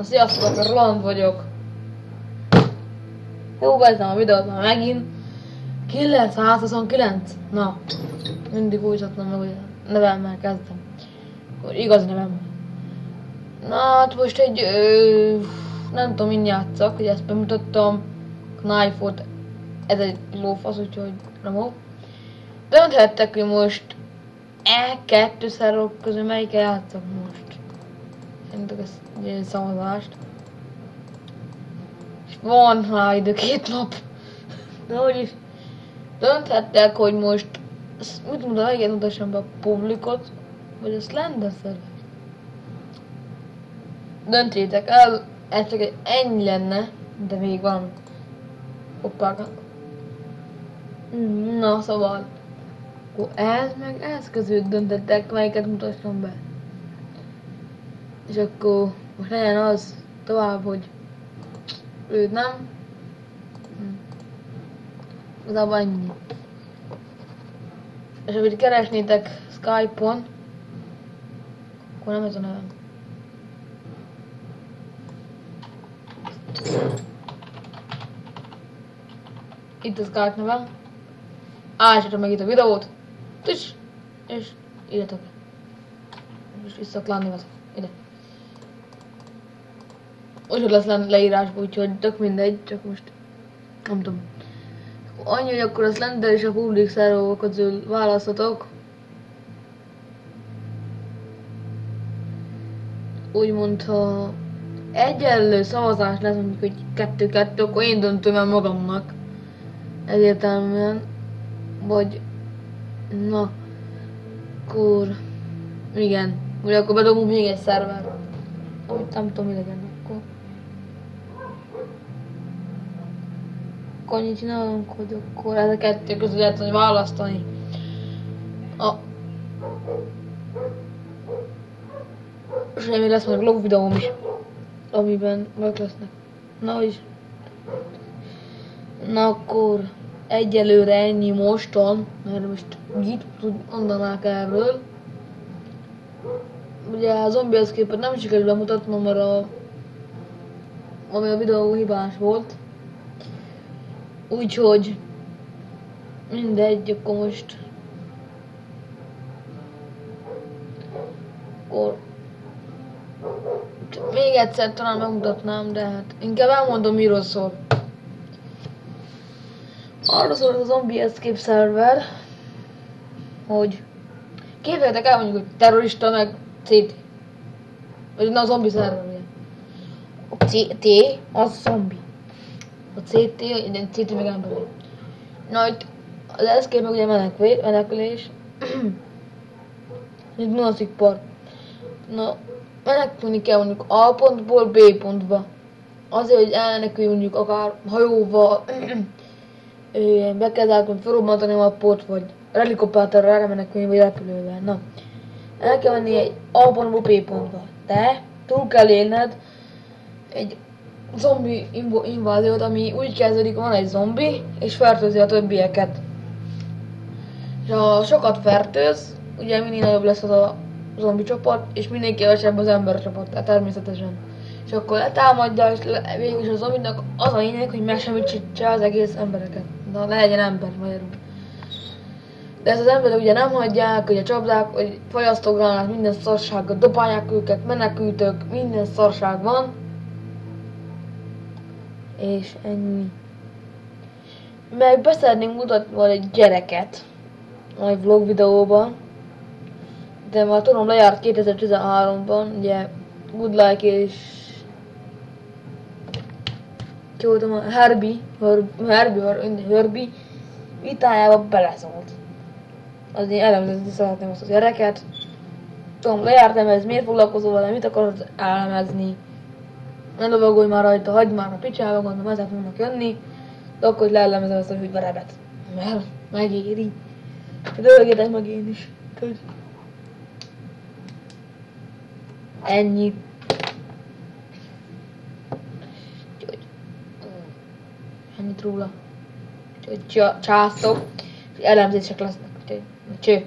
Sziasztok, akkor Roland vagyok. Jó, kezdem a videót már megint. 929. Na, mindig újtatnom meg, hogy a nevemmel kezdem. Akkor igazi nevemmel. Na, hát most egy, nem tudom, min játszak, hogy ezt bemutattam. Knife-ot, ez egy lófasz, úgyhogy remó. Dönthettek, hogy most kettő szerok közül melyikkel játszak most. Szerintem ezt egy szavazást. És van már idő 2 nap. De hogy is dönthettek, hogy most mit mondom, egyen mutassam be a publikot, vagy a Slender szerver. Döntsétek el, ez csak ennyi lenne, de még van. Hoppá. Na szóval. Akkor ez meg ez között döntettek, melyiket mutassam be. És akkor most legyen az tovább, hogy őt nem. Igazából ennyi. És amit keresnétek Skype-on, akkor nem ez a nevem. Itt a Skype nevem. Állítsatok meg itt a videót. És írjatok. Most vissza a klan nevet. Ide. Úgyhogy lesz leírásban, úgyhogy tök mindegy, csak most nem tudom. Annyi, hogy akkor a Slender és a public szerver közül választhatok. Úgymond, ha egyenlő szavazás lesz, mondjuk, hogy 2-2, akkor én döntöm el magamnak. Egyértelműen. Vagy, na, akkor, igen, vagy akkor bedobunk még egy szerver. Amit nem tudom, mi legyen akkor. Akkor annyit csinálunk, hogy akkor ez a kettő közül lehet választani. És még lesz majd vlog videóm is, amiben meg lesznek. Na is. Na akkor egyelőre ennyi mostan, mert most mit mondanák erről. Ugye a Zombie Escape-et nem sikerül bemutatnom, mert ami a videó hibás volt. Úgyhogy mindegy, akkor most akkor még egyszer talán megmutatnám, de hát inkább elmondom, miről szól. Arra szól a Zombie Escape szerver, hogy képzeljétek el, mondjuk, hogy terrorista meg CT. Vagy na, a zombi szerver, ugye. A CT az zombi. A CT meg ember. Na itt az Escape meg ugye menekülés. Itt Jurassic Park. Na, menekülni kell mondjuk A pontból B pontba. Azért, hogy elmenekülj mondjuk akár hajóval, be kell zárkódni, felrobbantani a port, vagy helikopterrel elmenekülni, vagy repülővel. Na, el kell menni egy A pontból B pontba. De túl kell élned egy zombi inváziót, ami úgy kezdődik, van egy zombi, és fertőzi a többieket. És ha sokat fertőz, ugye minél nagyobb lesz az a zombi csoport, és minél kevesebb az ember csoport, tehát természetesen. És akkor letámadja, és végül is a zombinak az a lényeg, hogy megsemmisítse az egész embereket. Na, legyen ember magyarul. De ezt az emberek ugye nem hagyják, ugye csapdák, hogy fogyasztógránát, minden szarsággal dobálják őket, menekültök, minden szarság van. És ennyi. Meg beszernénk mutatni majd egy gyereket a vlog videóban. De már tudom, lejárt 2013-ban, ugye Good Like és ki voltam a Herbie vitájába beleszólt. Azért elemezni szeretném azt a gyereket. Tudom, lejártam, ez miért foglalkozol vele, mit akarod elemezni? Ne lovagolj már rajta, hagyd már a picsába, gondolom ezek fognak jönni. De akkor, hogy leelemezem ezt a hűverebet. Mert megéri. Dölgétek meg én is. Ennyi. Ennyit róla. Úgyhogy császtok. És elemzések lesznek. Úgyhogy cső.